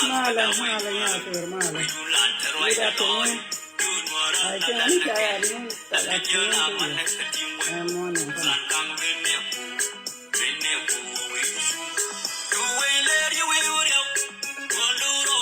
Mala, mala, ya, sir, mala. Mira, tengo. Ay, que no me cae bien. Para que no mala, mala,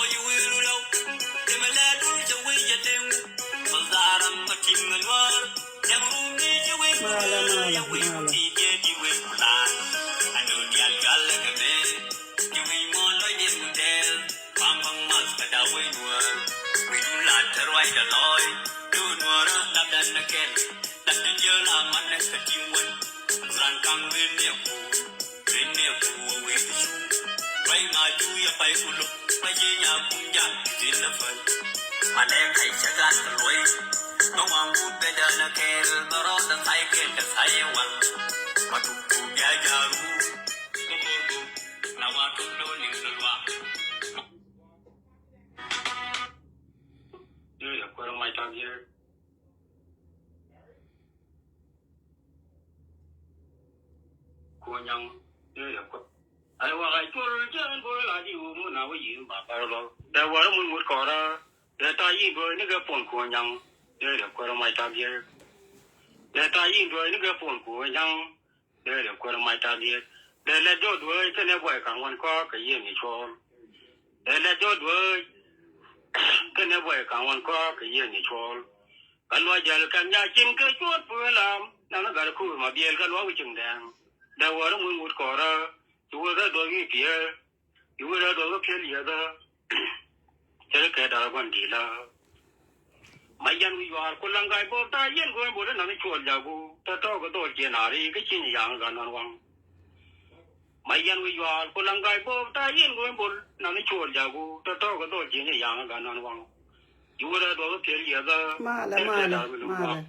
mala. Mala, mala, mala.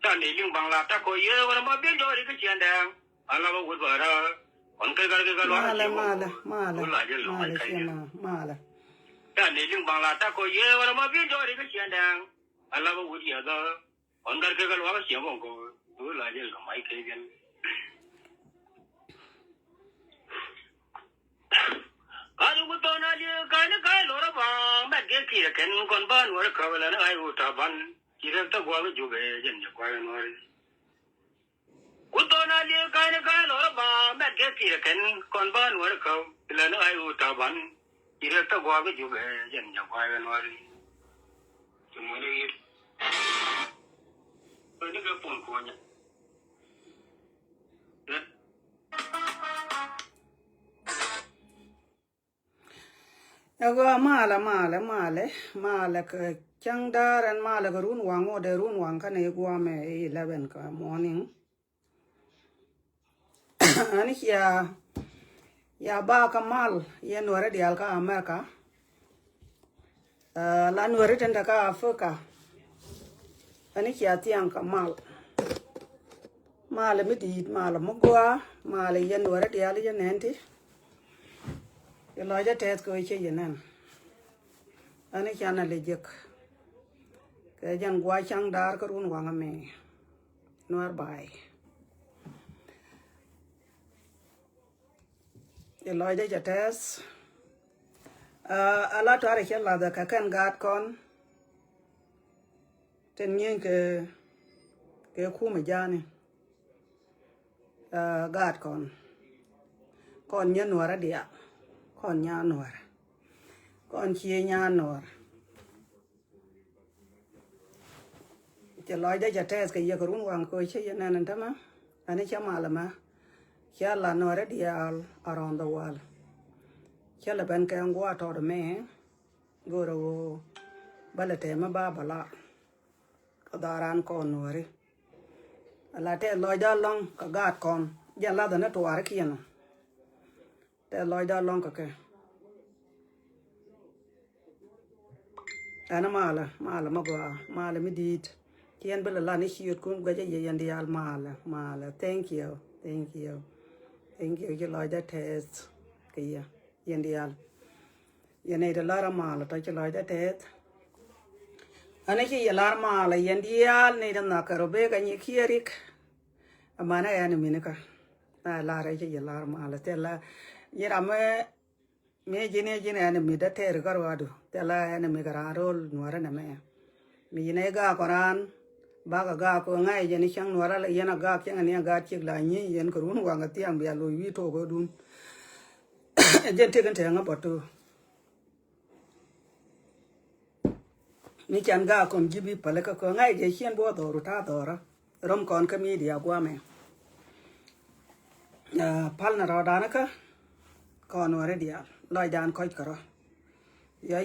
ta ne ling bang la ta ko ye wa ma bien do ri ke chen dang ala ba wut ba ra on ke lo mala mala ta ne ling bang la ta ko ye wa ma bien do ri ke chen dang ala ba wut ya da on ke lo wa xian bong ko du la ye lo mai ke bien Adu ko to na je ka lo ra ba ma ge ki ken kon ban wa ka la na ai u ta ban ki ra ta gwa ju ge jen je kwa no ri ku to na je ka lo ra ba ma ge ki ken kon ban wa ka la na ai u ta ban ki ra ta gwa ju ge jen je kwa no ri tu mo ri ni ga pon ko nya Ago mala ke chang daran mala ke run wang o de run wang kan e gwa me 11 ka morning ani ya ba ka mal ye nuare dial ka Amerika la nuare tenda ka Afrika ani tiang ka mal mi di mal mo gwa mal ye nuare dial ye nenti ye lo ja tet ko che ye nan ani na le jek ke jan gwa chang dar ka run wang me nuar bai ye lo ja tes ala tare che la da ka kan gat kon ten nyen ke ku me jani gat kon nya nuar dia kon nya nuar kon chi nya nuar che lo ja tes ke ye run wang ko che ye nan ta ma ani cha mala ma cha la nuar dia around the world cha la ban ka ngwa to me go ro bala te ma ba bala ka daran kon nuari ala te lo ja long ka gat kon ja la da na to ar ki no te lo ja long ka ke ana mala ma go mala mi dit kien bala la ni chiot kun ga ye yandi al mala thank you je lo ja test ke ya yandi al yene de la mala ta che lo ja test ana ki yalar mala yandi al ne da na ka robe ga ni kierik amana ya ni minika la ra ki yalar mala te la yira me jine ane mi da ter garwadu te la ane mi gararol nuara na me mi ne ga koran ba ga ko ngai je ni chang nuara la yana ga kyang ne ga chik la ni yen ko run wa ga tiang bia lo wi to go dun je te kan te nga botu ni chan ga kon gibi pale ka ko ngai je chen bo do ru ta do ra rom kon ka mi dia gwa me pal na ra da na ka kon nuara dia lai dan ko karo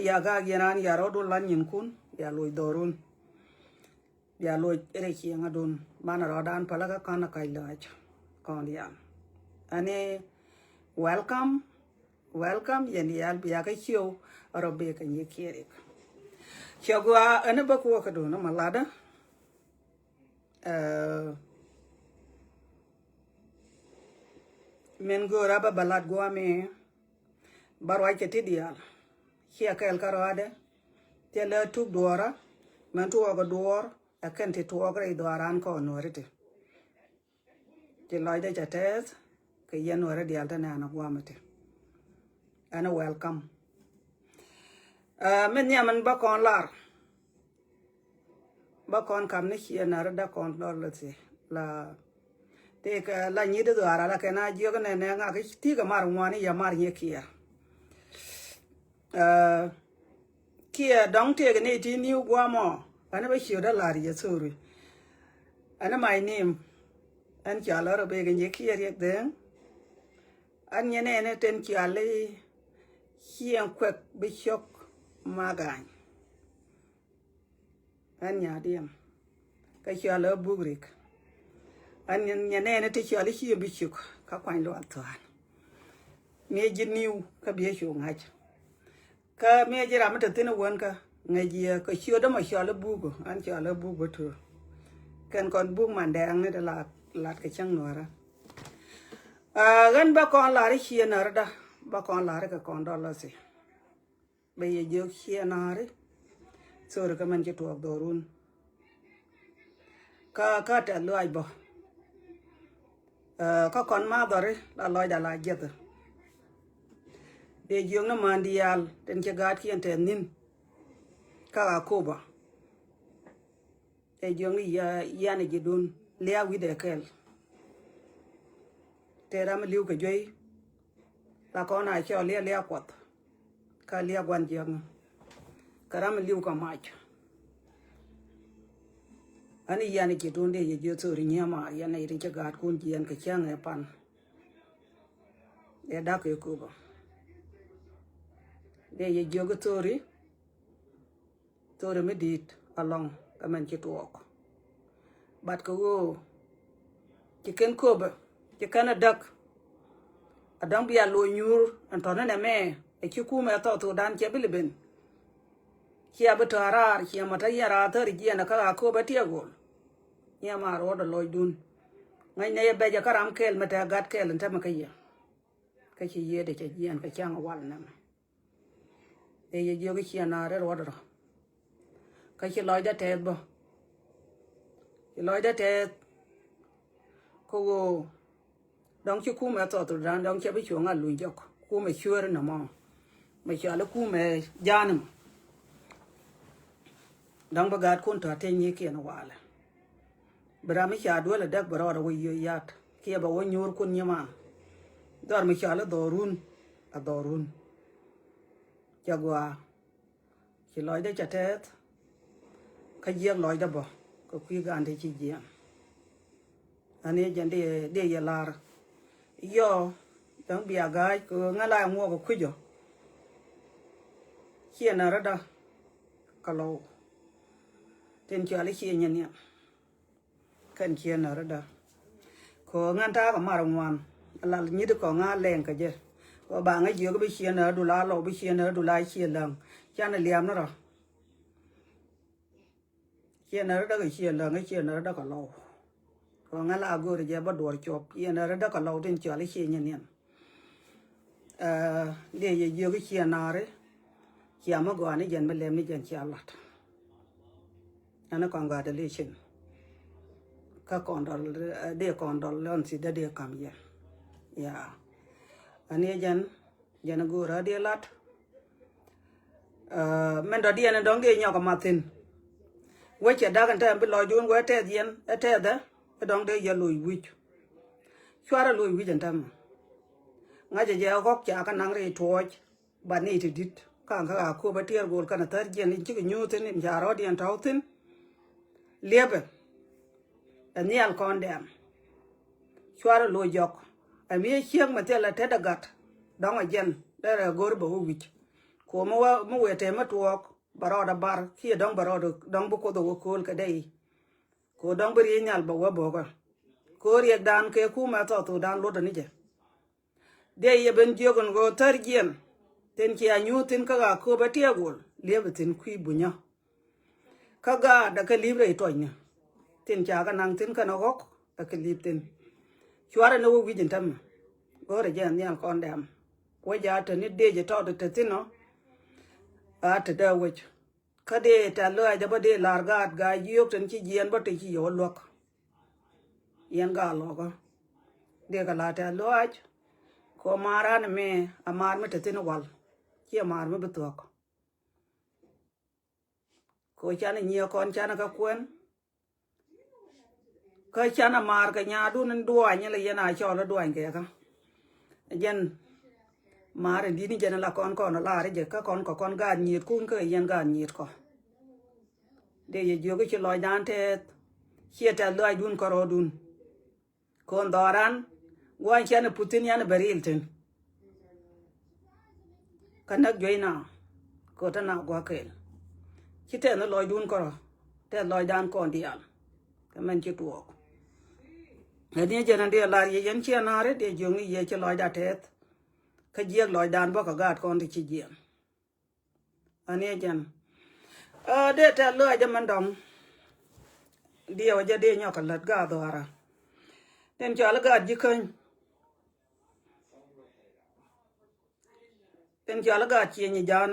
ya ga genan ya ro do lan yin kun ya lo dorun ya lo ere ki nga don mana ro dan pala ka kana kai lach kon ya ane welcome yen ya biya ka chiu ro be ka ni kire chogwa ane ba ko ka do na malada men go ra ba balad go me barwa ke tidial kia kel karade tele tuk dora man tu ga dor akan ti to ga doran ko norite ti loide jates ke yen wore dial ta na gwamate ana welcome men ya man ba kon lar ba kon kam ne kia na da kon dor lati la te ka la ni de dora la ke na jio ga ne nga ke ti ga mar ngwani ya mar nye kia kia dong te ne ti new guamo ana ba hiu da lari ya suri ana my name an chala ro be ge kia riek den an ne ten chale hien kwek bi chok magan an nya diem ka chala bugrik an ne te chale hien bi chok ka kwan lo atwan me ji new ka bi chu ngach ka me jira mata tina wonka ngaji ka chiyo da ma shala bugo an chala bugo to ken kon bung man dang ne da lat ke chang no ra gan ba kon la ri chi na ra da ba kon la ka kon do la si be ye jo chi na ri so ra ka man che tuok do run ka ta lo ai bo ka kon ma do ri la lo da la jet de jong na mandial ten che gat kien ten nin ka ko ba e jong ya ne jidun lia wi de kel te ram liu ke joi la ko na cho lia kwat ka lia gwan jong ka ram liu ka ma ani ya ne jidun de ye jo so ri nya ma ya ne ri che gat kun jien ke chang e pan e da ke ko ba de ye jo go tori me dit along ka man che tuok bat ko wo che ken ko ba che kana dak adang bia lo nyur antona ne me e ki ku me to dan che bilben ki abatara ki mata yara ta ri na ka ko ba tie gol nya ma ro da loy dun ngai ne be ja karam kel mata gat kel nta ma kaya ka chi ye de che jian ka chang wal na e ye jo ki na re ro da ka chi loy da te bo chi loy da te ko wo dong chi ku me to dan dong che bi chu nga lu jok ku me chur na mo me cha la ku me janam dong ba gat kun ta te ni ki na wala bra mi cha do la dak bra ro yo yat ki ba wo nyur kun nyama dar mi cha la dorun a dorun jagwa chi loy da cha te ka ye loy da bo ko ki gan de chi ji ani jan de ye lar yo dang bia ga ko ngala ngo ko kujo hiena rada kalo ten cha le hienya ne kan hiena rada ko ngan ta ka mar ngwan la ni de ko nga leng ka je ko ba nga je ko bi hiena du la lo bi hiena du la hielang cha na liam na ro hiena rada ga hiena rada ka lo ko ngala go re je ba dor chop hiena rada ka lo ten cha le hienya ne de ye je ko hiena re kia ma go ani jen belem ni jen chia lat ana congratulation ka kondol de kondol lon si de kam ye ya ani jen go ra de lat men do de dong de nyo ka matin we che da kan ta bi lo dun we te yen te da dong de ye lui wi chwara lui wi jen tam nga je ko cha ka nang re toj ba ni ti dit ka ko ba tier gol kana tar jen in chi nyu tin in jaro dien tautin lebe anial kondem chwara lo jok ami chiang ma tela te dagat dong a jen dere gor bo wich ko mo we te ma tuok baroda bar ki dong baroda dong bu ko do kol ka dei ko dong bri nyal bo wa bo ka ko ri dan ke ku ma to dan lo da ni je de ye ben jogon go tar jen ten ki anyu tin ka ko ba tie gol lebe tin kui bunya kaga da ka libre to nya tin cha ka nang tin ka no gok da ka lib tin chwara no wi jin tam go re jan nyal kon dam ko ja ta ni de je to de tin no a ta da wi ka de ta lo ja ba de lar ga yok tin chi jen ba ti chi yo lok yen ga lo ko de ka la ta lo aj ko mara ne me amar me tin wal ki amar me betok ko chana nyio kon chana ka kwen ka chana mar ka nya du nan duwa nya le yana cho la duwa ke ka jen mar di ni jen la kon la re je ka kon ga nyit kun ka yen ga nyit ko de ye jo ke lo dan te hieta lo dun ko ro dun kon doran gwan chana putin yana baril tin kanak joina ko ta na gwa kel chite no loy dun ko te loy dan ko dial ka men chi tuok ne jena de la ye yen chi na re de jongi ye chi loy da tet ka je loy dan bo ka gat kon ti chi je ane jen de te loy de man dom dia waja de nyoka lat ga dora ten cho la ga jikan ten cho la ga chi ni jan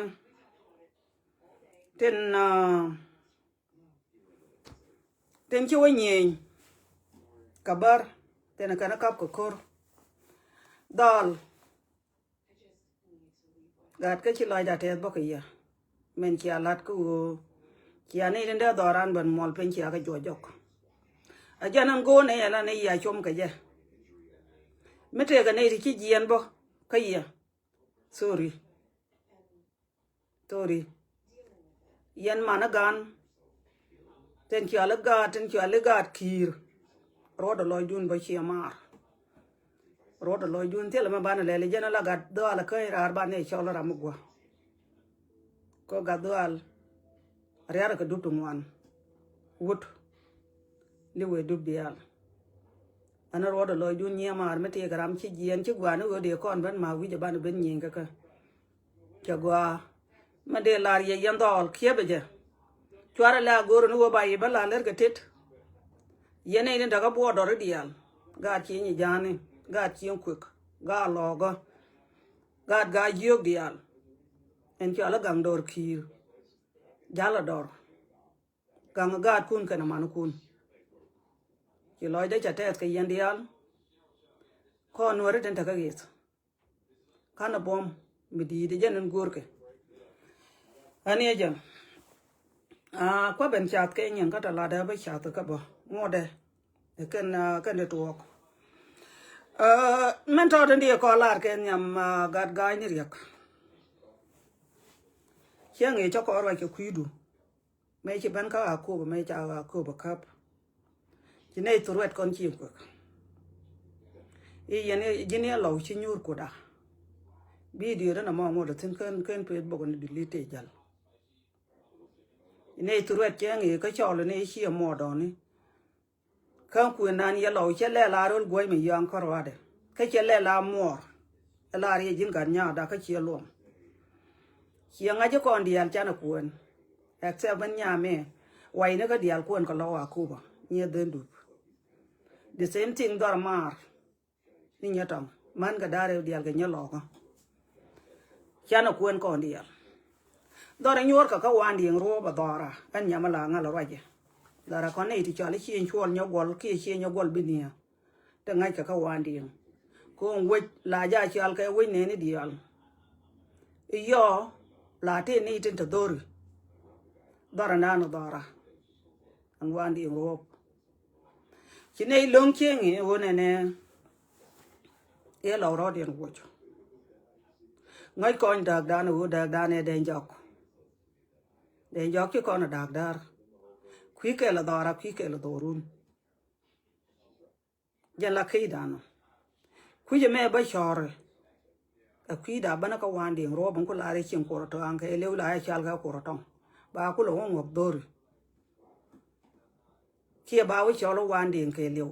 ten chi wa nyi kabar ten kana kap ko kor dal gat ka chi lai da te bo ka ya men chi alat ku chi ani den da doran ban mol pen chi ka jojok a janan go ne la ne ya chom ka je mete ga ne chi jien bo ka ya sorry yan mana gan ten chi ala ga kir rodo loy dun ba chi amar rodo loy dun tel ma bana le jana la gat do ala kai rar ba ne chola ram gwa ko ga do al riara ka dutu ngwan wut liwe du bial ana rodo loy dun nya mar mete gram chi jien chi gwa no de kon ban ma wi je ban ben nyin ka gwa ma de lar ye yan dol kiebe je chwara la goro no ba ye bala ler ka tet yene ne daga bo do dial ga chi ni jani ga chi kwek ga logo ga yog dial en chi ala gang dor kir jala dor gang ga kun kana man kun chi loy de chatet ka yen dial ko nuore den daga git kana bom midi de jenen gorke ani jan kwa ben chat ke nyen ka ta la da ba chat ka bo ngode kan de tuok men to den die ko lar ke nyam gad ga ni riak chiang e cho ko ra ke kuidu me chi ban ka ko me cha ko ba kap chi nei tu ret kon chi ko e yene jini lo chi nyur ko da video da na mo mo da tin kan pe bo kon delete jal nei tu ret chiang e ka cho le ne chi mo do ni kan ku nan ye lo che le la rol goy mi yang ko wa de ka che le la mor la ri jin gan nya da ka che lo chiang a je kon dial cha na kun except ban nya me wai ne ka dial kun ko lo wa ku ba nye den du the same thing dor mar ni nya tong man ga dare dial ga nya lo ko cha na kun kon dial dor nyor ka wan ding ro ba dora an nya ma la nga lo wa je dara kon ne ti cha le chi chuol nya gol ki chi nya gol bi nia te ngai ka wan ding ko we la ja chal ka we ne ni dial yo la te ni tin to dor dora na no dora an wan ding ro chi nei long chieng e wo ne e lo ro den wo cho ngai kon dag da no dag da ne den jok ki kon dag dar qui che la dora qui che la dorun ja la kai dano qui je me ba chore a qui da bana ka wan ding ro ban ko la re chin ko to an ke le la ya chal ga ko to ba ku lo ngok dor ki ba wi cholo wan ding ke le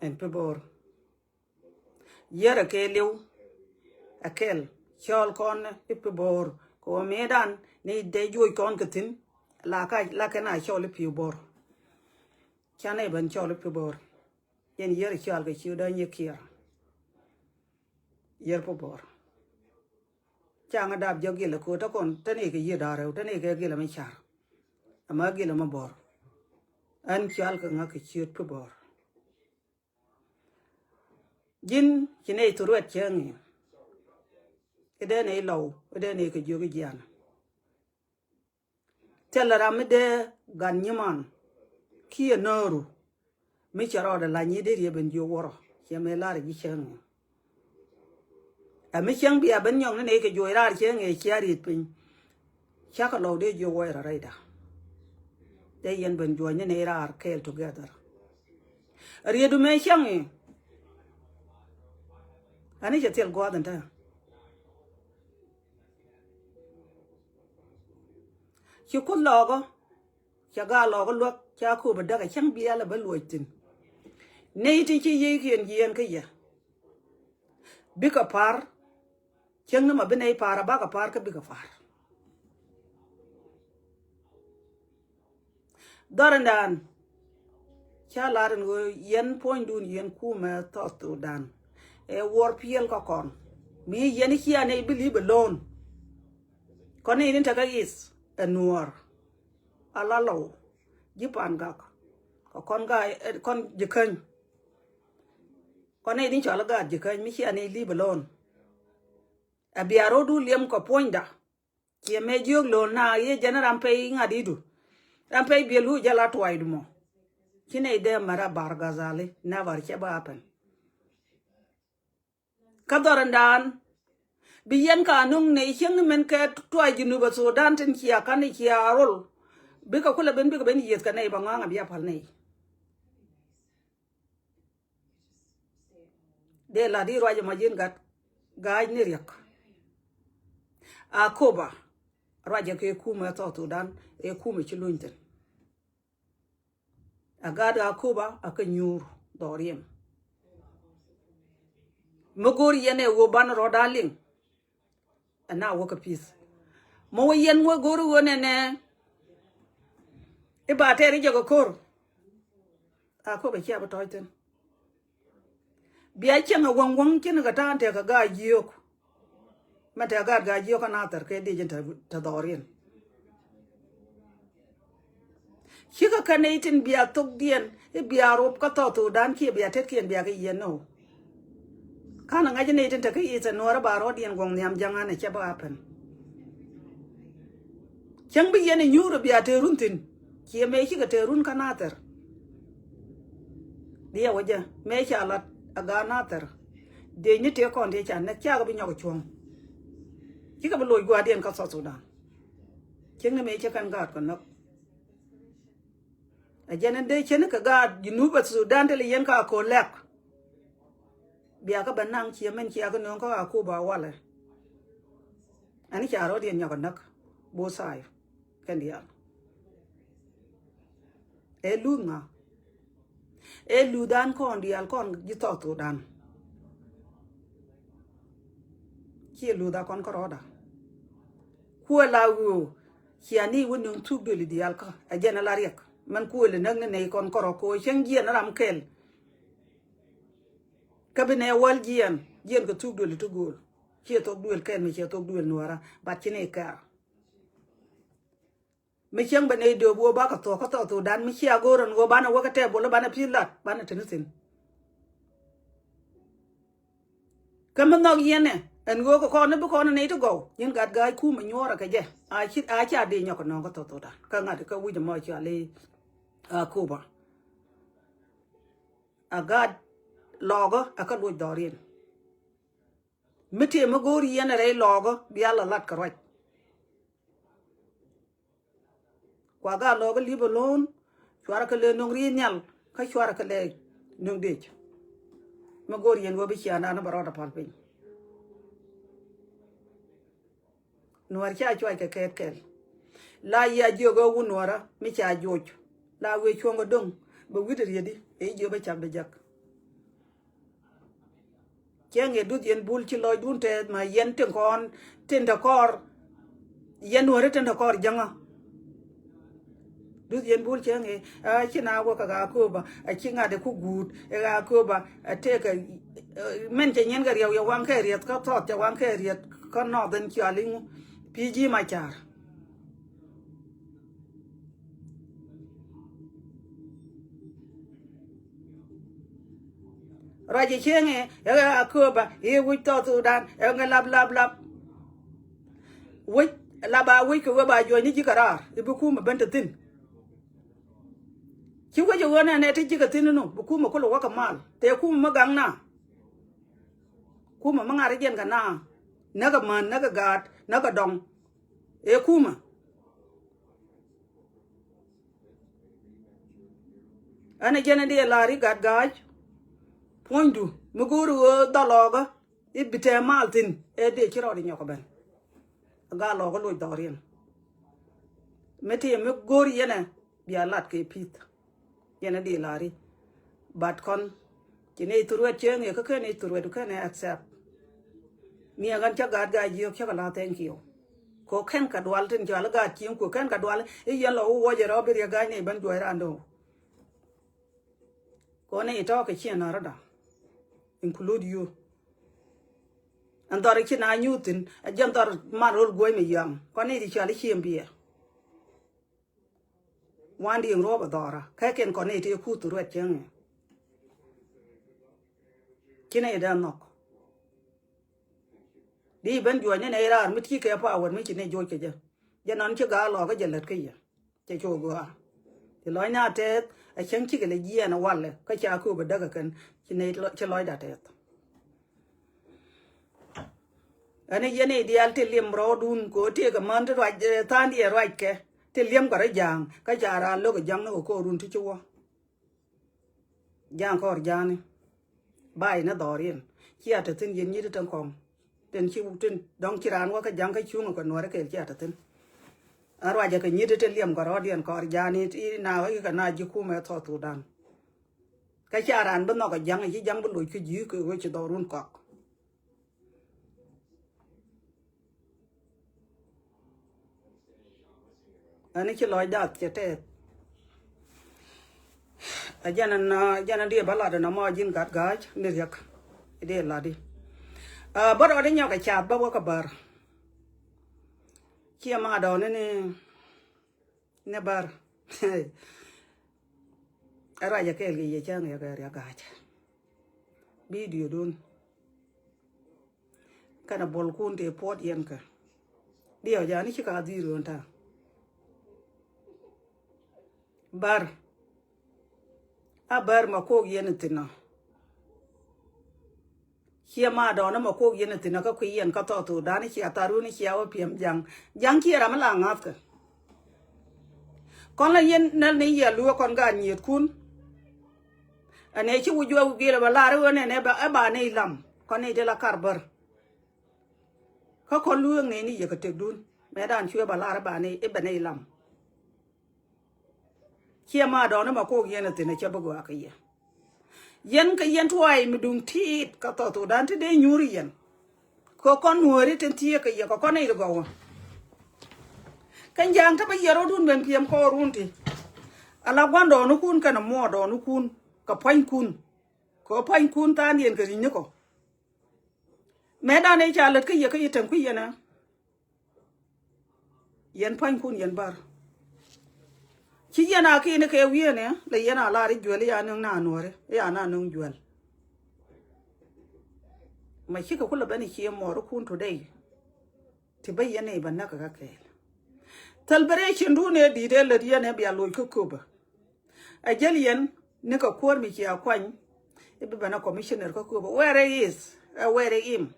en pe bor yera ke le akel chol kon pe bor ko medan ni de joy kon ke tin la ka na chol pe bor chane ban chol pe bor yen yer chal ga chi da nye kia yer po bor changa dab jogi la ko ta kon tane ke ye dare tane ke ge la me char ama ge la ma bor an chal ka nga ke chi pe bor jin chine tu ruat changi ede ne lo ede ne ke jogi jan tela ramde gan nyiman ki noru mi charo da la ni de ye ben jo woro che me la ri chen a mi chen bia ben nyong ne ke jo ra chen e chiari pin cha ka lo de jo wa ra da de yen ben jo ne ra kel together ri du me chen e ani je tel go dan ta chi ko lo go cha ga lo go lo cha ku ba da ka chen bia la ba lo tin nei ti chi yi kien yen ke ya bika par chen ma bene para ba ka par ka bika par Dorandan cha larin go yen point dun yen kuma to dan e war piel ko kon mi yen here ne believe alone kon in ta is a nuor alalo jipan gak ko kon ga kon jikan kon in chala ga jikan mi here ne live alone a biaro du liem ko poinda ke me jog lo na ye general pe ngadidu rampe bielu jala twidu mo kine de mara bargazali never cheba happen kadorandan biyen ka nung ne hing men ke twa jinu ba Sudan tin kia kan kia rol bika kula ben bika ben yet kan ne banga biya pal ne de la di roje majin gat gaaj ne riak a koba roje ke kuma to Sudan e kuma chilunten agada akoba akanyur doriem mogori yene wo ban rodaling ana wo ka peace mo yen wo goru wone ne e ba tere jogo kor akoba kia ba toiten biya chenga wangwang kin ga tante ka ga jiyok mata ga jiyok na tar ke de jenta ta dorien Hika kanaitin biya tok dien e biya rob ka to dan ki biya tet kien biya ga yeno kana ngaje ne tin ta kai ita nora baro dien gong nyam janga ne ke ba happen kyang bi yene nyuro biya te runtin ki me ki ga te run kanater dia waja me ki ala aga nater de ni te kon de chan ne kya ga bi nyago chuong ki ga loy gwa dien ka so dan kyang ne me ki kan ga kan nak ajana de chen ka ga Junuba Sudan te yen ka ko lek biya ka banang chi men chi ka non ka ko ba wala ani cha ro dien nyago nak bo sai kan dia e lunga e ludan kon dial kon ji to dan ki luda kon ko roda ku la wu ki ani wonun tu de dial ka ajana la riek man ku le nang ne kon koro ko chen gien ram kel kabine wal gien ko tu do le to gol ki to duel kel mi ki to duel nuara bat kine ka mi chen bane do bo ba ka to dan mi ki agoron go bana wakate bolo bana pilat bana tenusin kam no yene en go ko ne bu ko ne to go yin gat ga ku ma nyora ka je a cha de nyoko no ko to da ka ngad ka wu je mo cha le Kuba agad logo aka do dorien miti magori yana re logo biala lat karaj kwa ga logo libolon chwara ka le nong ri nyal ka chwara ka le nong dech magori yan go bi chiana na baroda palpin nuar cha chwa ka kel la ya jogo wunwara mi cha jojo la we chongo dong ba wider yedi e jo ba cham de jak kenge dut yen bul ci loy dun te ma yen te kon ten da kor yen wore ten da kor janga dut yen bul kenge a ci na go ka ko ba a ci ngade ku gut e ga ko ba te ka men te nyen gar yaw ya wan ka riet ka to te wan ka riet ka no den ci alingu piji ma char raje chenge ya akoba e wi to dan e nga lab wi laba wi ko ba jo ni jikarar e bu kuma banta tin ki ko jo wona ne ti jika tin no bu kuma ko lo waka mal te kuma magang na kuma mangare gen kana naga man naga gat naga dong e kuma ana jena de lari gat gaj pondu muguru daloga ibite maltin e de chiro di nyoko ben ga logo lo dorien meti me gori yene bia lat ke pit yene de lari bat kon kine turwe chenge ka kene turwe du kene accept mi agan cha gad ga jiyo cha la thank you ko ken ka dwal tin jala ga kim ko ken ka dwal e yelo wo je ro be ga ne ban joy rando ko ne to ka chi na rada include you andar ki na nyutin a jantar marol goy me yam ko ne di chali chiembie wandi roba dora ka ken ko ne ti ku tu ret chen kina ida nok đi bên chuột như này ra mới thi cái phao vẫn mới chỉ này chuột cái giờ nó chưa gà lò cái giờ lật cái gì cái chuột gà thì nói na tết ai chẳng chỉ cái là gì nó quan lệ cái cha cô bị đắc cái chỉ này chỉ nói đã tết anh ấy giờ này đi ăn thì liêm rau đun cố thì cái món thì loại than đi loại cái thì liêm cái giang cái cha ra lúc cái giang nó có đun thì chúa giang có giang này bài nó đỏ riêng khi ở trên yên như thế trong phòng tên chiu tên dòng chiran wa cái giang cái chiu nó còn nói cái kia ta tên ở ngoài cái như thế liêm cái rồi điện có giang này thì nào cái na chỉ khu mà thọ tu đan cái chiran bên nó cái giang bên lối cái gì cái chỉ đào run cọc anh ấy chỉ nói đạt cái thế giờ nó đi bảo là nó mua gin gạt gái nè giặc đi là đi bắt đầu đến nhau cái chạp bao cái bar kia mà đó nè bar ở đây cái gì chứ nghe cái gái video đun cái nó bol kun thì pot yên cả điều giờ nó chỉ có gì rồi ta bar a bar mà cô yên tin nó kia mà đó nó mà cô yên tin nó có quý yên có to tu đá nó kia ta ru nó kia ở piệm giang kia ra mà là ngắt cả con là yên nên này giờ lúa con gà nhiệt kun anh ấy chú vua kia là la rồi này bà này làm con này là carber có con lúa này giờ cái tiệc đun mẹ đàn chưa bà la bà này làm kia mà đó nó mà cô yên tin nó chưa bao giờ cái gì cái yên thôi mình đúng thịt cái to tu đan thì để nhuri yên có con nuôi trên thìa cái gì có con này được không cái giangถ้าไปเยอะเราดุนเป็นเพียงคอรุ่นที่อะไรวันดอนุคุณกันมั่วดอนุคุณกับพันคุณก็พันคุณตาเนียนกันนี่ก็แม่ด้านในชาลก็เยอะก็ยิ่งถึงคุยนะยันพันคุณยันบาร์ชี้ยันอาคีนเควีเนี่ยเลยยันอาลาริจวลยันนึงนาหนัวเลยยันนานึงจวลไม่ใช่ก็คนละเป็นเชี่ยมอรุคุณทุเดย์ที่ไปยันในบ้านนักก็แก่celebration do ne di de le dia ne bia lo kukuba a jelien ne ko kwor mi ki akwan e be bana commissioner ko kuba where he is where him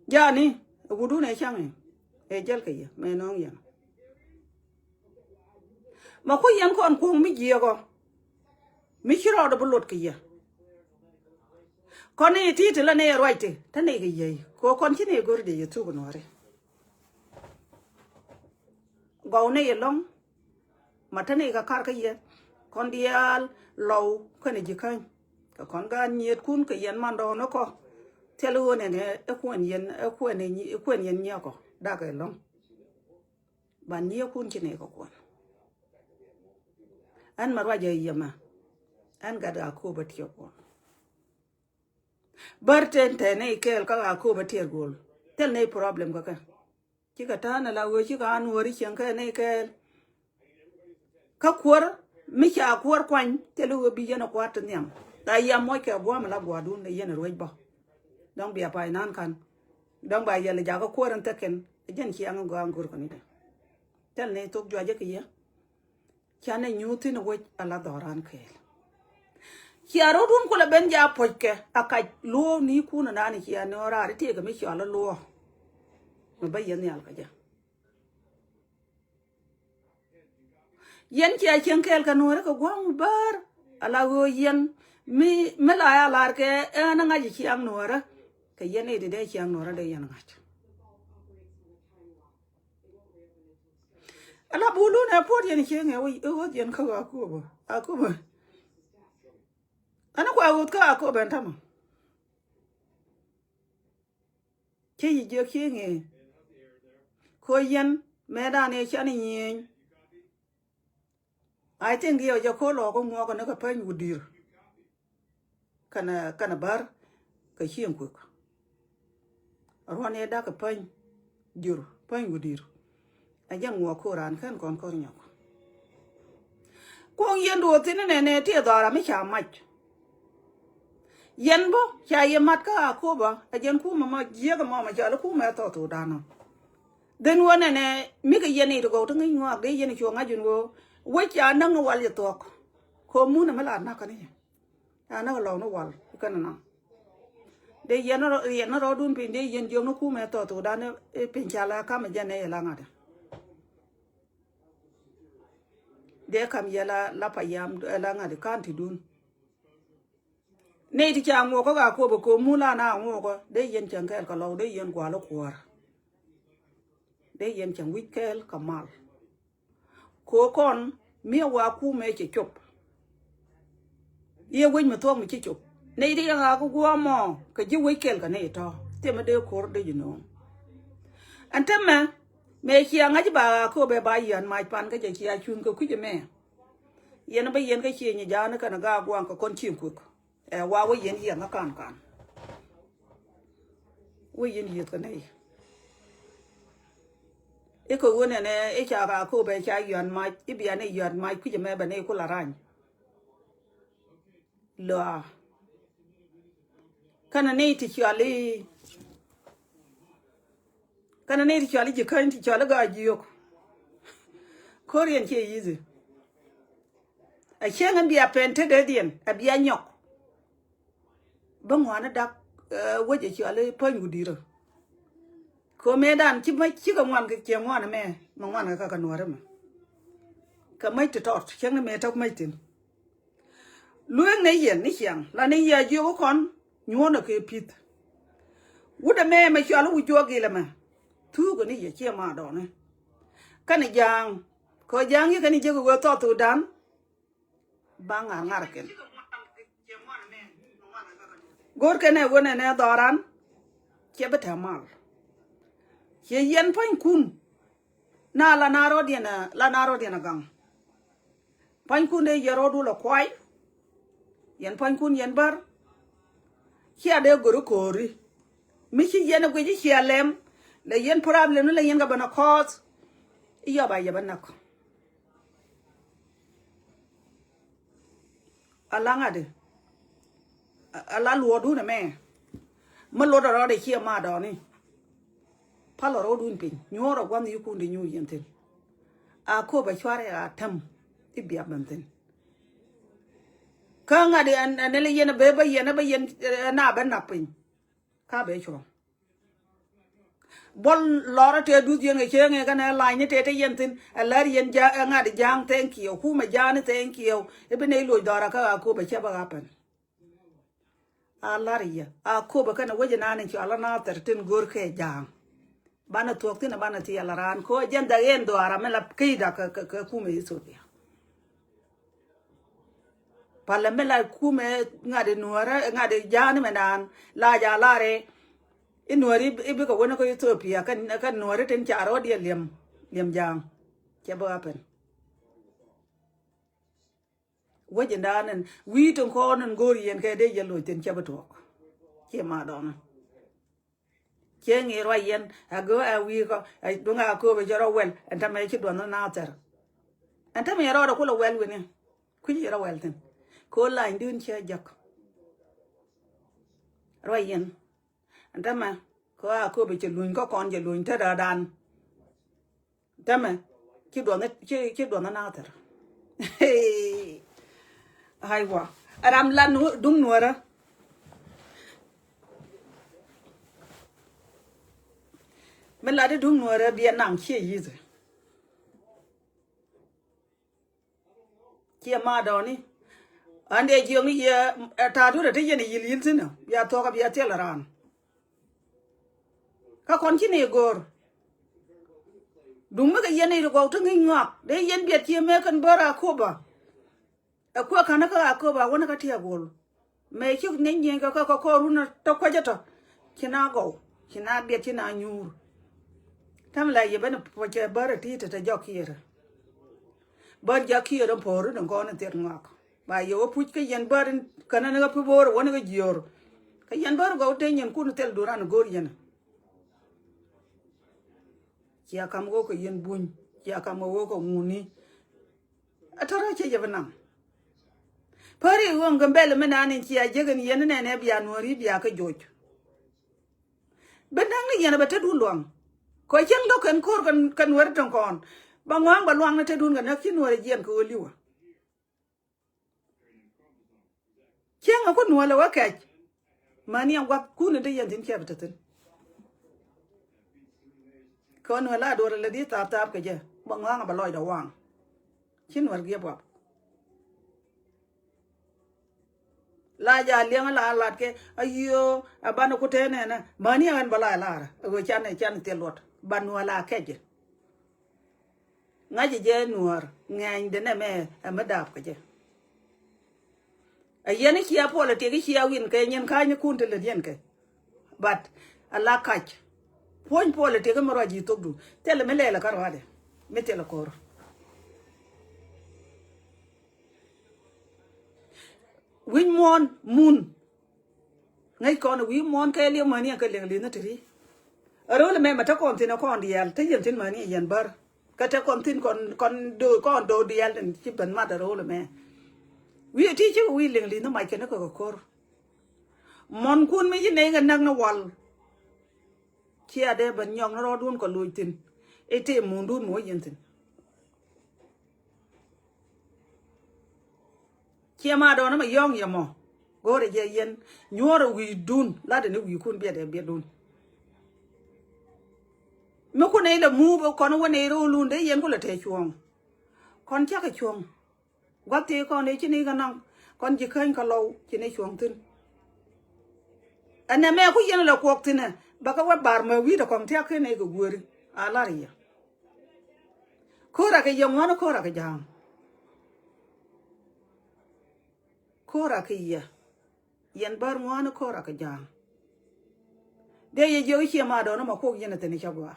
yani gudu ne chang e jel ke me nong ya ma ko yan ko an ko mi ji ko mi chiro do bulot ke ya con này thì là này rồi chứ, thế này cái gì, con chỉ này gọi để YouTube nó rồi, gạo này long, mà thế này cái car cái gì, con đi lâu cái này gì không, cái con gan nhiệt kun cái yên man đó nó có, theo luôn này quên yên nhiều có, đa cái long, bạn nhiều kun chỉ này có quan, anh mà rồi gì mà, anh gạt aku bớt nhiều quan. Barten te ne kel ka aku batir gol tel ne problem ka ci ka tana la wo ci ka an wori chen ka ne kel ka kwor mi cha kwor kwan tel wo bi jana kwat nyam da ya mo ka bo ma la bo dun ne yen roi ba dong bia pai nan kan dong ba ya le ja ka kwor an teken jen ci an go an gur ko ni tel ne tok jwa je ki ya cha ne nyuti no wo ala doran kel kiaro dun ko la ben ja poike aka lo ni kuna nani kiya no ra ri te ga mi kiya lo no bayan yal ka ja yen kiya chen kel ka no ra ko gwang bar ala go yen mi mela ya lar ke na nga ji kiya no ra ka yen e de kiya no ra de yen nga ala bulu na pot yen kiya nge o yen ka aku ba ana kwa ut ka ko ben tama Chi giờ khi nghe khôi yên mẹ đàn này chả này I think you just call or go walk on a pen with dear. Can a bar, a him quick. Or one a dark a pen, dear, pen with dear. A young walk around can conquer you. Go yen do a thin and a tear door, make a much. Yenbo, Chaya Matka, Koba, a young Kuma, Yagamama, Jalakuma, thought to Dana. Then one and a make a yenny to go to New York, they yen you imagine go. Which I don't know while you talk. Commune a melon, knock on it. I know alone a wall. You can know. They are not all doing pin day and young Kuma thought to done a pinchala come again a langada. There come yella lapayam a langa the county doon. Native jam walk a cobo mula now walker, they yen chankel calo, they yen gualo war. They yen chan wickel kamal. Cô con mía qua cu mẹ chỉ chụp yêu quên mà thua mà chỉ chụp này đi là có qua mò cái chú quên kêu cái này to thế mà đều khó đấy you know anh thấy mà mẹ kia ngay chứ bà cô bé bà yên mai pan cái gì kia chun cái cái mẹ yên nó bây yên cái kia như giá nó cái nó ga quăng cái con chim quật qua với yên nó can với yên cái này cái cô này nè cái cha cô bé cha yên mai cái bia này yên mai cái mẹ bà này cô là ranh lo cái này thì chỉ cần thì cho nó gọi gì Korean kia gì à xem anh bia pen thế đấy điền à bia nhọc bông hoa nó đặc với chỉ cho lấy phơi đi rồi cô mẹ đàn chỉ có ngoan cái chiếng ngoan mẹ mà ngoan cái nuôi đó mà cái mấy tụt tọt chiếng này mẹ tao mấy tiền luyện này yên này chiếng là này giờ chưa con nhon được cái pit út mẹ mày cho nó uống gì là mà thứ cái này giờ chia mà đó này cái này giang có giang như cái này chưa có tọt tụt đan bang ngar cái gor cái này vừa này đòn ran chia bớt thèm mal ye yen pain kun na la naro dia na gang pain kun de yero du lo kwai yen pain kun yen bar kia de guru kori mi chi yen ko ji chia lem le yen problem le yen ga bana cause iya ba ya bana ko alanga de ala luo du na me ma lo do de chia ma do ni palo ro dun pin nyoro gwam yu kunde nyu yenten a ko ba chware a tam ibia bamten ka nga de an le yena be ba yena ba yen na ba na pin ka be chwa bol lora te du yen ke nge kana la ni te yenten a lar yen ja nga de jang thank you ku ma jani thank you e be ne lo dora ka ko ba cha ba gapan a lariya a ko ba kana wajina ne ki ala na tertin gor ke jang bana tuak tina bana ti alaran ko jenda endo ara mela kida ka kume Ethiopia pala mela kume ngade nuara ngade jani menan la ja lare inuari ibe ko wona ko Ethiopia kan nuara ten charo dia liam jang ke ba pen wajenda nan wi ton ko nan gori yen ke de yelo ten ke ba tuak ke ma dona Cheng Royan, a go a week, I don't have go with your well, and to make it one another. And tell me a rather cool well winning. Quit your welton. Cool line doing chair jack. Royan, and Tama, go a go with your loon cock on your loon tether dan. Tama, keep on another. Hey, I wa. And I'm lan dung water. Mình lại đi đúng rồi biển nặng chia gì chia mà đó nè anh ấy chỉ nghĩ ta thôi là thế này liên xin nào ya to cái ya tel ran các con chỉ này gor đúng mấy cái yên này được gọi thằng nginh ngọc đấy yên biệt chia mấy con bơ ra khô bà ở qua khán cái khô bà quên cái thiệp gol mấy chút nên nhiên cái run nó tao quay cho tao khi nào go China biết china nhur tham lại vậy bên phụ chơi bờ thì ta gió kia bờ gió kia đó phổ rồi đừng có nên tiền ngọc bà yêu phụ cái yên bờ cái này nó phụ bờ rồi nó cái giор cái yên bờ có tên yên cũng tel duran gor yên chia cam go cái yên bún chia cam go cái muni atara chơi vậy nè Pari uang gembel menanin chia jagan yên này nè bia nuari bia cái joj bên năng này yên là bete luang coi chăng đó cần cor cần nuari trong con bang wang luang nó te đun gần nó khi nuari yên có liu chăng aku nuari là wakai mani ang wak kun de yên tin kia bete tin con nuari là đồ là đi tap cái gì bang wang baloi đầu wang khi nuari kia bọc la ja liang la lat ke ayo abano ko tene na mani an bala la go chan te lot banu la ke je ngaji je nuor ngain de ne me amadap ke je ayene ki apola te ki win ke nyen ka ni kun te le yen ke but ala kach pon pola te ke maro ji togdu tele me le la karwade me tele kor win moon ngay con wi mon cái liêu mani cái liang lina tri aro le me mata kon tin kon dial te yen tin mani yen bar ka ta kon tin kon do dial den chi ban ma da ro le me wi ti chi wi liang lina mai ken ko kor mon kun me yin ne ngang na wal chi ade ban nyong ro dun ko lui tin e te mun dun mo yen tin chia ma do nó mà yong ya mo go re je yen nyoro wi dun la de ne wi kun be de be dun me ko ne la mu ko no ne ro lun de yen ko la te chuong kon cha ka chuong wa te ko ne chi ni ga nang kon ji khan ka lo chi ne chuong tin ana me ko yen la ko tin ba ka wa bar ma wi da kon te ka ne go gori ala ri ya ko ra ke yong wa no ko ra ke jang kora kia yen bar ngwana kora ka jang de ye jo chi ma do no ma ko yen tene chagwa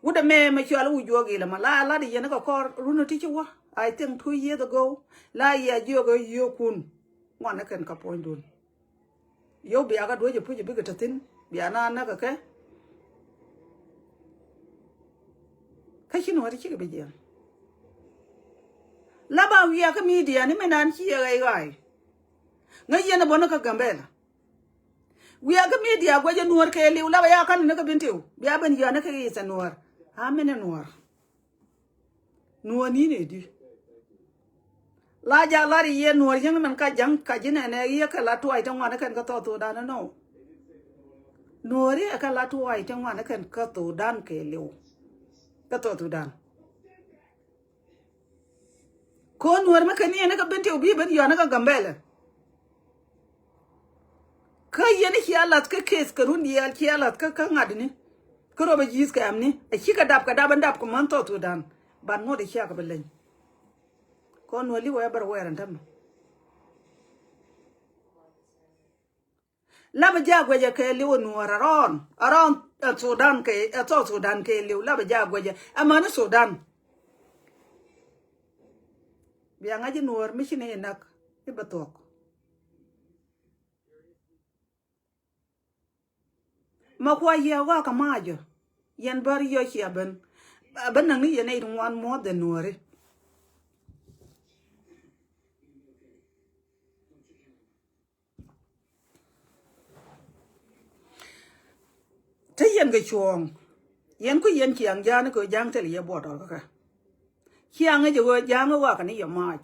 wuda me chala u jogi la la de yen ka kor runo ti chwa I think 2 years ago la ya jogo yokun ngwana ken ka point dun yo bi aga do je pu je bi ka tin bi ana na ka ke ka chin wari chi ka bi je laba wiya ka media ni menan chi ya gai ngai yana bona ka gambela wiya ka media gwaje nuor ke liu laba ya kan ne ka bintiu biya ban ya na ka yisa nuor ha mena nuor nuor ni ne di la ja la ri ye nuor yang man ka jang ka jina ne ye ka la tuai tang wana kan ka to da na no nuor ye ka la tuai tang wana kan ka to dan ke liu ka to dan kon nuor ma kan ye na ka bintiu bi ban ya na ka gambela ka yene hialat ka kes ka run yal hialat ka ngadni ko roba jis ka amni a hika dab ka daban dab ko man to dan ban mo de hiya ka belen ko no li wa bar weran tam la ba ja gwaje ka li wonu aron Sudan ke to Sudan ke li la ba ja gwaje amana Sudan biya ngaji nuor mi shine nak ibatok ma kwa ya wa ka majo yan bar yo chi aben nang ni yene dun wan mo de nuore te yen ga chuong yen ko yen chiang ja ko jang te ye bo do ka chiang e jo jang wa ka ni yo maj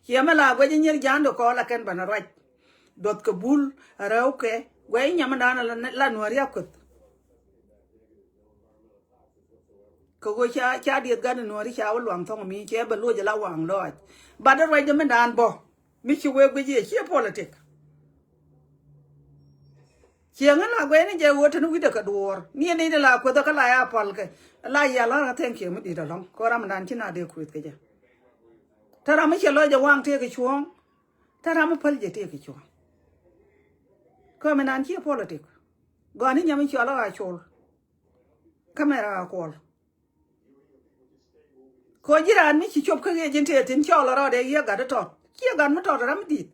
chiama la gwa nyer jan do ko la ken bana raj dot ka bul rauke gwa nyama dana la nuore yakut ko go cha diet gan nuore cha wang thong mi che ba lo ja la wang lo ba da raj de man dan bo mi chi we gwe je chi politic chiang la gwe ni je wo tanu wi de ka dor ni de la ko da ka la ya pal ke la ya la thank you mi di da long ko ram dan chi na de ku ke ja tara mi che lo ja wang te ke chuong tara mi pal je te ke chuong ko man dan chi politic goni nyami chola ga chol camera call ko jiran mi chi chop ka ge jin te tin chola ro de ye ga de tot ki ga ma tot ram dit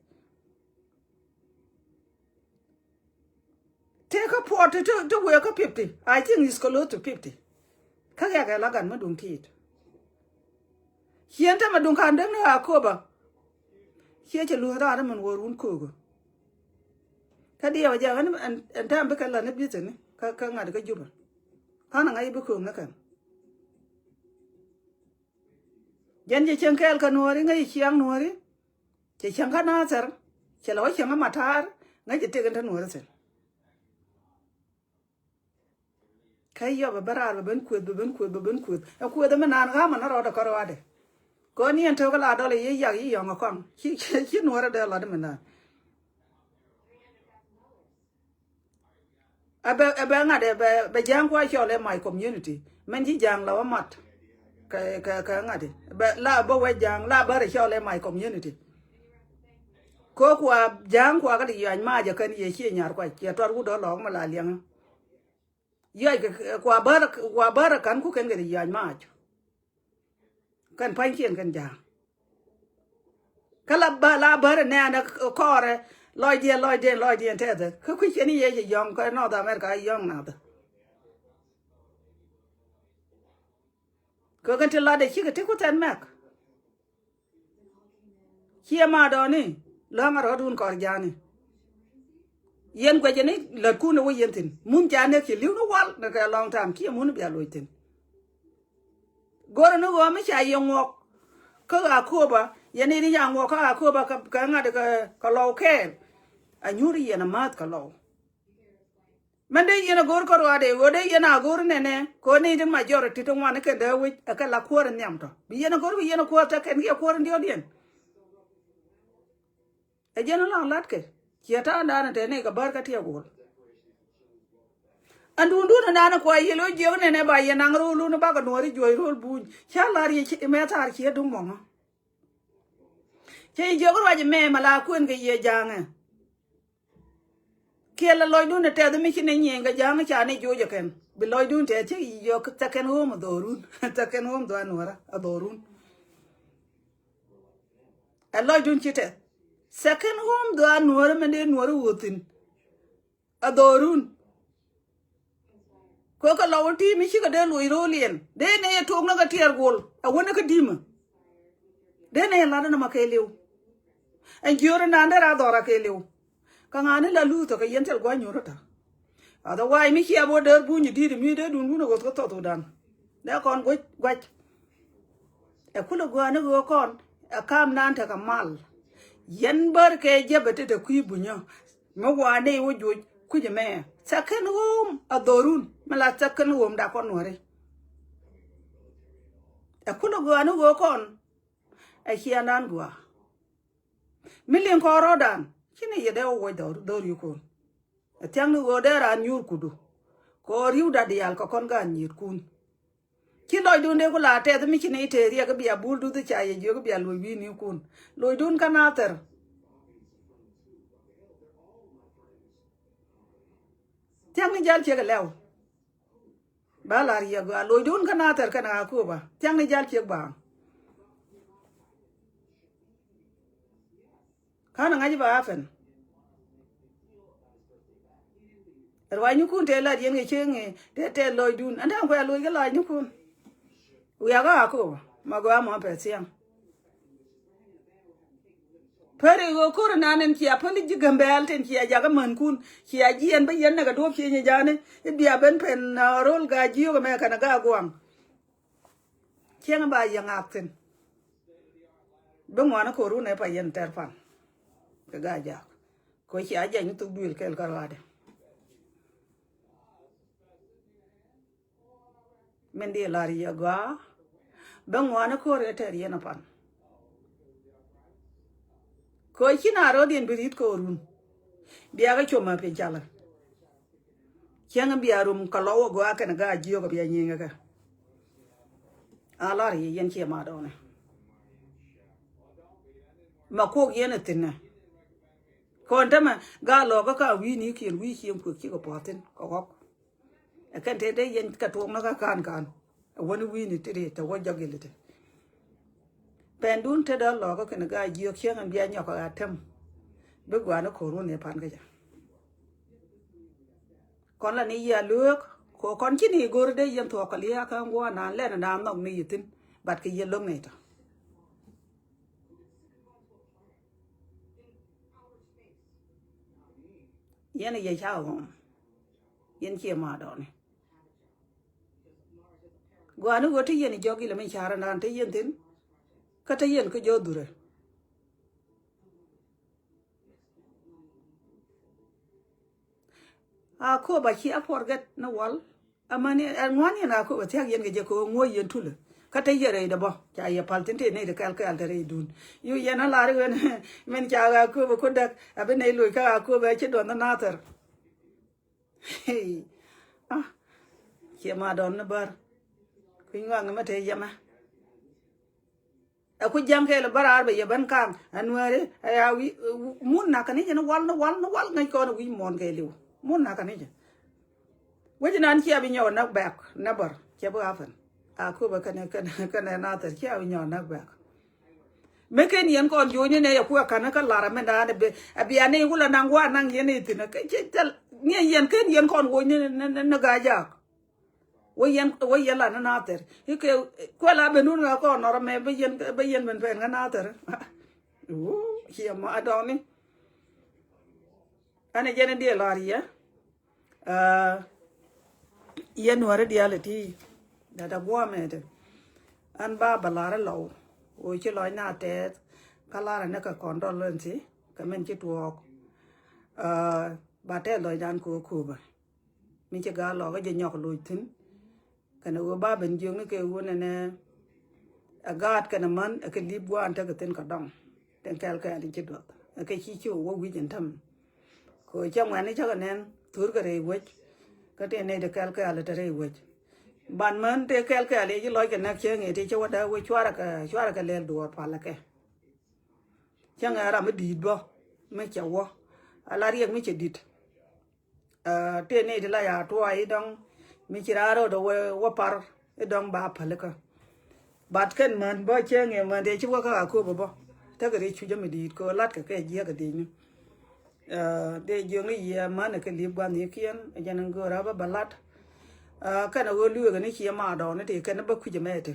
take a pot to work a 50 I think it's close to 50 ka ga la gan ma dung tit hien ta ma dung kan dem na ko ba hie che lu ra man wo run ko go ka dia wa ja an ta ba ka la ne bi tin ka nga de ka juba ka na ngai bu ko na kan jen je chen kel ka nori ngai chiang nori che chang ka na ser che lo chang ma tar ngai je te kan ta nori sen kai yo ba barar ba ben ku e ku da man ga man ro da ka ro de ko ni en to ka la do le ye ya yi yo ngakon chi nori de la de man abe nga de be jang kwa chole my community men ji jang la mat ka nga de be la bo we jang la bare chole my community ko kwa jang kwa ka di yan ma je kan ye chi nyar kwa che tor gu do lo ma la liang ye kwa bar kan ku ken ge di yan ma kan pan chen kan jang kala ba la bare ne na kore loy dien te de ku chi ni ye yong ka no da America yong na da ko kan te la de chi ke te ku tan mek chi ma do ni la ma ro dun kor jani yen ko jeni la ku no yen tin mun ja ne ki liu no wal na ka long time ki mun bi alo tin goro no go ma cha yen wok ko ga ko ba yen ni yang wok ka ko ba ka nga de ka lo ke a nyuri yen mat ka lo mande yen gor ko wa de wo de yen a gor ne ne ko ni de majority to wan ke de wi ka la ko ren nyam to bi yen gor wi yen ko ta ken ge ko ren dio dien e jen la lat ke kiata na te ne ka bar ka tie gol andu ndu na na ko yelo je ne ba yen ang ru lu no ba ka no ri joy ru bu cha la ri chi me tar chi du mo ma che je gor wa je me mala kun ge ye jang ke la loy du ne te de mi chi ne nyen ga jang cha ne jo je ken bi loy du te chi yo ta ken ho mo do run ta ken ho do anora a do run a loy du chi te second home do anora me ne nora wotin a do run ko ka lawti mi shi ka de loy rolien de ne to na ga tier gol a wona ka dima de ne la na ma ke lew en jore na ndara dora ke lew ka ngane la lu to ka yentel gwa nyoro ta ada wai mi shi abo de bu ni di mi de dun no go to dan ne kon gwa e kulo gwa ne go kon a kam nan ta ka mal yen bar ke jebete de ku bunyo mo wa ne wo jo ku je me second home adorun mala second home da kon wore e kulo gwa ne go kon e hianan gwa million ko rodan kini ye de wo do yu kon e tiang no go de ran yur kudu ko riu da dial ko kon ga nyir kun ki loy dun de ko la te mi kini te ri ga bia bul du de cha ye jo ga bia loy wi ni kun loy dun kanater tiang ni jal che ga lew ba la ri ga loy dun kanater kana ko ba tiang ni jal che ba kana ngaji ba afen erwa nyu kun te la yen ge chenge te loy dun anda ko loy ga la nyu kun we aga ko ma go ma pe siang pare go ko na nen ki apali ji gambel ten ki ja ga man kun ki a ji en ba yen na ga do ki ni jane e bia ben pen rol ga ji go me kana ga gwang kieng ba yang akten do mo na ko ru ne pa yen ter fan ga ja ko ki a ja ni tu bil kel karwade mendi lari ya ga bang wana ko re ter yen pan ko kina ro din birit ko run biya ga choma pe jala kieng biya rum ka lo go aka na ga ji go biya nyinga ga ala ri yen che ma do ne ma ko yen tinna kon ta ma ga lo ka wi ni kien wi kien ku ki ko poten ko kan te de yen ka to na ka kan woni wi ni tiri ta wo jagilite pendun te da lo ko kan ga ji kien an bia nyoko atem be gwa na ko ro ne pan ga ja kon la ni ya luk ko kon chi ni gor de yen to ka liya ka ngwa na le na no mi yitin bat ke yelo ngeta yen ye chao yen chi ma do ne gwa nu go te yen jogi le mi chara na te yen tin ka te yen ko jo dure a ko ba chi a forget na wal amani ngwani na ko ba tiak yen ge ko ngo yen tule ka te yere de bo cha ye pal tin te ne de kal kal de dun yu yen ala re men cha ga ko ba ko dak abe ne lu ka ko ba chi don na ter ah che ma don na bar ku ngwa ma te yama a ku jam ke le barar be ye ban kan anware ya wi mun na kan ne wal ngai ko wi mon ke liu mun na kan ne wajen an ki abi nyaw nak back nabar ke bu afan a ko ba kan na tar ki abi nyaw nak back me ken yen ko jo ne ya ku kan ka lara me da be abi ane gula nangwa nang yen itin ka che tel ne yen ken yen kon wo ne na ga ja wo yen la na tar ke ko la be nu na ko no me be yen ben pen na tar hi ma adoni ane jene de laria yen wara diality da boa mede an ba balara law o chi loy na te kalara ne ka condolence ka men chi tuok ba te loy dan ko ba mi chi ga lo ga je nyok lu tin kana wo ba ben jong ne ke wo ne agat kana man ka libwa anta ka ten ka dong ten kal ka ni chi do ka chi wo wi jen tam ko chang wan ni cha nen tur ka re wo ka te ne de kal ka ala te re wo ban man te kal ka le ji loy ka na che nge te cho da wo chwara ka le do pa la ke chang ara me di bo me cha wo ala ri me che dit te ne de la ya to ai dong mi chi ra ro do wo par e dong ba pa le ka bat ken man bo che nge man de chi wo ka ko bo ta ka ri chu ja me di ko lat ka ke ji ka di ni de jong ni ya man ka li gwa ni kien jan ngo ra ba balat kana wo lu ga ni chi ma do ne te kana ba ku je mete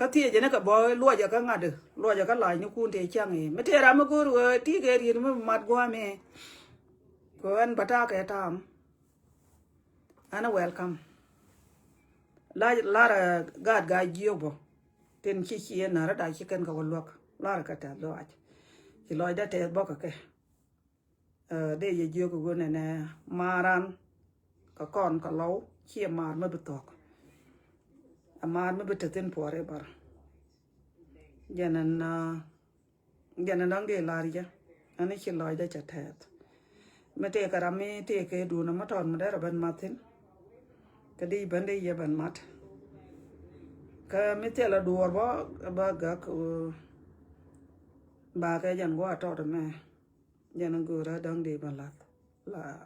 ka ti je ne ka bo lo ja ka ngade lo ja ka la ni ku te chang e mete ra ma ko ru ti ge ri ma mat gwa me ko an bata ka tam ana welcome la gad ga jiyo bo ten chi chi na ra da chi kan ka wo lok la ka ta lo a ki loy da te bo ka ke de ye jiyo ko ne maran ka kon ka law chi mar ma betok amar ma betaten pore bar janan nang de larja ani chi loy da cha tet mete karami te ke du na maton ma da ban matin kadi bande ye ban mat ka mete la duor ba ga ko ba cái dàn qua trọ được mẹ dàn ngừa ra đang đi bàn lạc là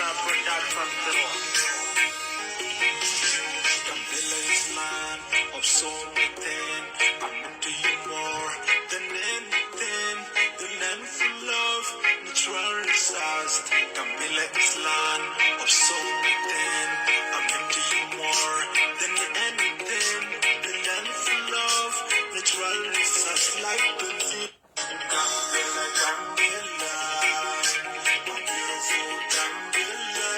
Gambela is land of soul within. I'm into you more than anything. The land full of natural resource. Gambela is land of soul within. I'm into you more than anything. The land full of natural resource like Brazil. Gambela, Gambela, my beautiful Gambela.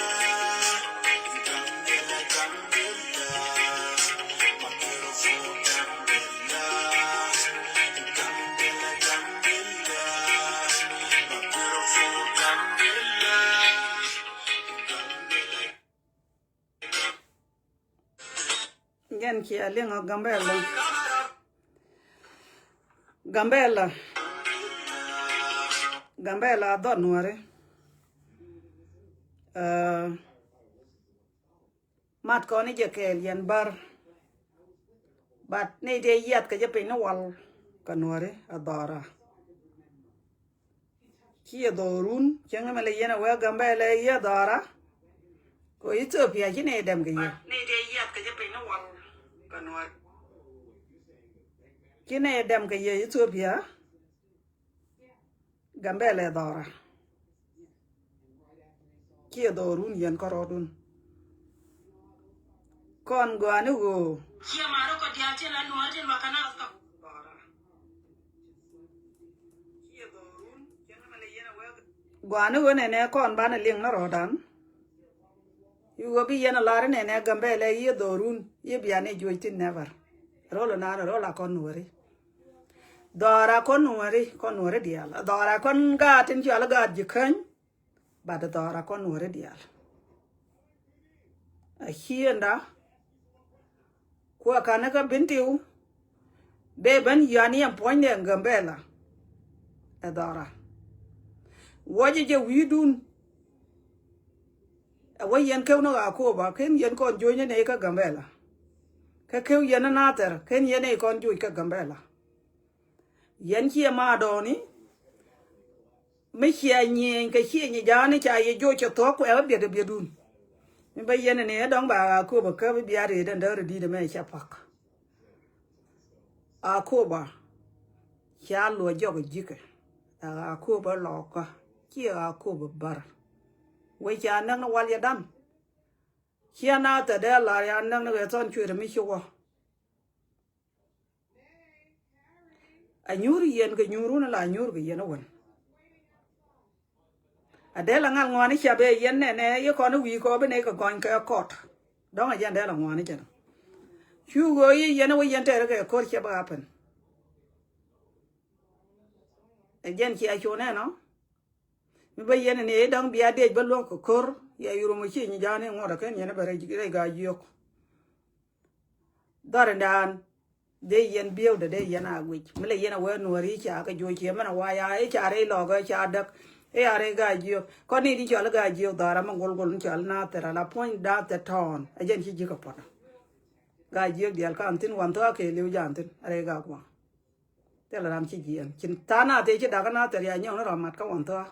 Gambela, Gambela, my beautiful Gambela. Gambela, Gambela, my beautiful Gambela. Gen kia linga Gambela. Gambela. Gambela dot nuare. Mat ko ni je ke yen bar. Bat ni de yat ka je pe no wal ka nuare adara. Kia dorun changa mele yena wa Gambela ya dara. Ko Ethiopia ji ne dem ge ye. Ni de yat ka je pe no wal ka nuare. Ki ne dem ge ye Ethiopia. Gambela dara. Kia dorun yen korodun. Kon go anu go. Kia maro ko dia chela nuare makana ka dara. Kia dorun changa mele yena wa. Go anu go ne kon bana ling na rodan. You will be in a lot and a Gambela ye dorun, ye be an educated never. Roll an hour, roll a conwary. Dora conwary deal. Dora con got in Jalagad you can, but the Dora conwary deal. A he and a Quakanaka bintu. Beben Yanni and Point and Gambela. A Dora. What did you do? Away yen kêu no akoba ken yen kon join ne ka Gambela ka kêu yen nater ken yen e kon join ka Gambela yen chi ma do ni me chia nyen ka chi ni ja ni cha ye jo cho to ko e be dun mi ba yen ne dong ba akoba ka bi are den der di de me cha pak akoba cha lo jo ga jike akoba lo ka chi akoba bar we cha nang na wal ya dam chia na ta de la ya nang na we ton chue de mi chuo a nyuri yen ke nyuru na la nyur ke yen won a de la ngal ngwani cha be yen ne ye ko no wi ko be ne ko gon ka kot dong a yen de la ngwani chen chu go ye yen we yen te ke ko che ba pen a yen chi a chu ne no mi ba yen ne dang bia de ba lo ko kor ya yuro mo chi ni jane ngora ken yen bare ji ga yok dar dan de yen biu de yen a wi mi le yen we no ri cha ka jo che mana wa ya e cha re lo ga cha dak e are ga yok ko ni di cha ga yok dara ma gol gol cha na tera la point da the ton a jen chi ji ka pona ga yok dial ka antin wan to ke liu jan tin are ga kwa te la ram chi ji en chin ta na te chi da ka na ter ya nyo na ra mat ka wan to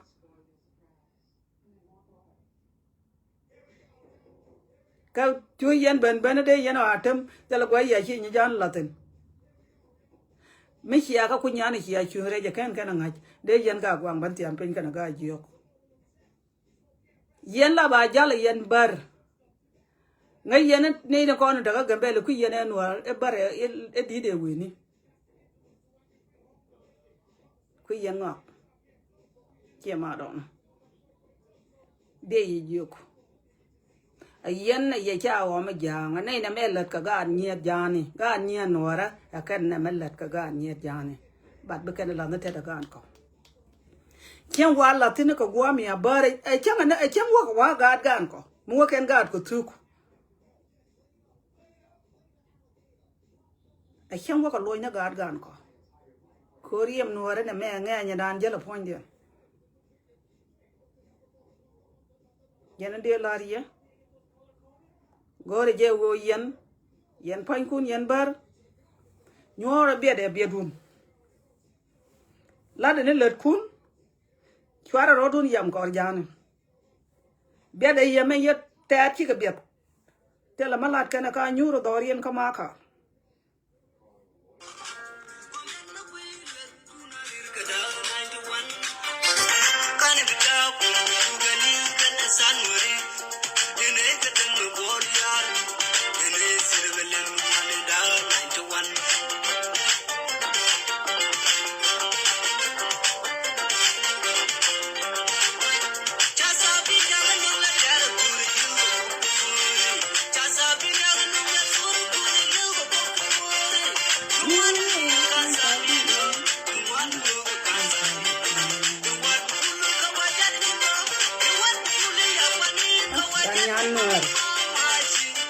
ka chu yen ben de yen atem tela gwa ya chi ni jan latin mi chia ka kunya ni chia chu re je ken ngach de yen ga gwang ban tiam pen kana ga jiok yen la ba jal yen bar ngai yen ne ne ko daga Gambela ku yen enwar e bar e di de wi ni ku yen ngak ke ma don de yi jiok a yen na ye cha wa ma jang ne na melet ka ga nyet jani ga nyen nora a kan na melet ka ga nyet jani bat be kan la na te da gan ko ken wa la tin ko gwa mi a bare e chen na e chen wa ga gan ko mu ken ga ko tuk e chen wa ko loy na ga gan ko ko riem nora na me nga nya dan je la pon dia yen de la ria gore je wo yen pan kun yen bar nyora be de be dun la de ne let kun chwara rodun yam kor jani Bia de ye me ye ta chi ka biet. Te la malat kana ka nyuro dorien ka maka.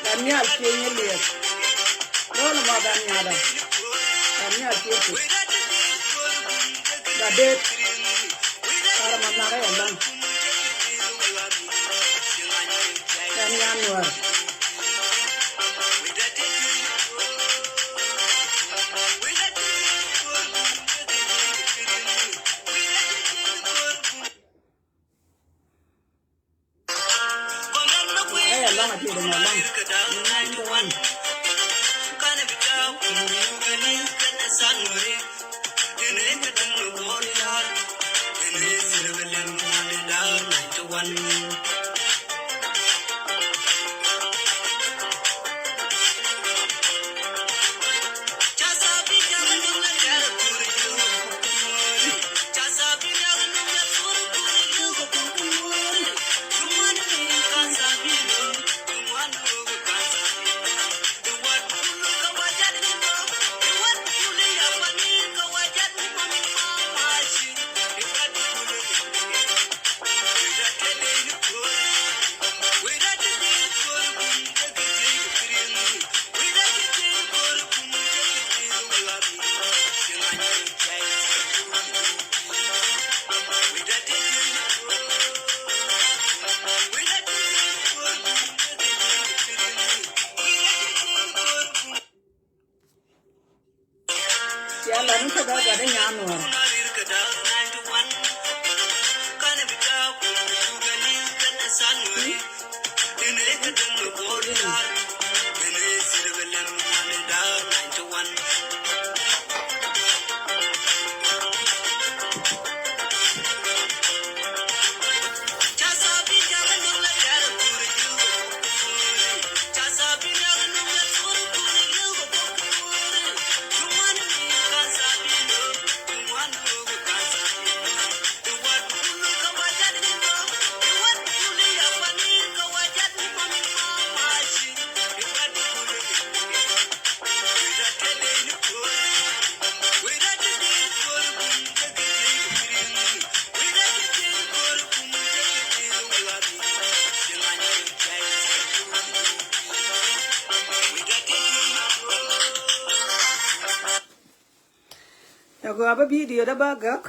Daniel Kenya liet. Lola ma Daniel. Daniel Kenya. Dadet. Para manara elang. Daniel Noor. Elang ati dengan elang. Lalu kita ada nyanyi. Aku apa video dah bagak.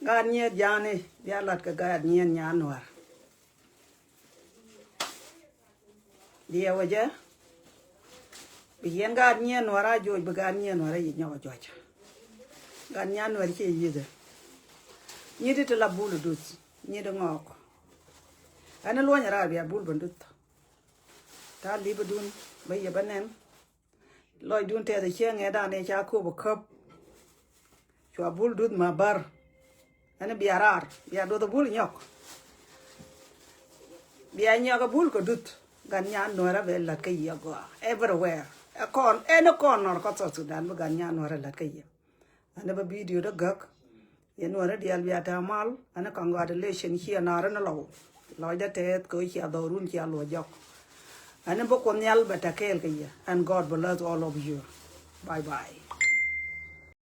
Garnier jane dia lat ke garnier nyanwar. Dia wajah. Bikin garnier nuara joj begarnier nuara ini nyawa joj. Garnier nuara ke yida. Ni dia telah bulu dut. Ni dia ngok. Ana luar nyara biar bulu bandut. Ta liba dun bayi banem. Loi dun te de cheng eda ne cha ko bo khop chwa bul dut ma bar ana biarar bia do bul nyok bia nyok bul ko dut gan nya no ra be la ke yo go everywhere a kon eno corner ko so Sudan gan nya no ra la ke yo ana ba video da gak ye no ra dial bia ta mal ana congratulation here na ra na lo loi da te ko chia do run chia lo jok and God bless all of you. Bye bye.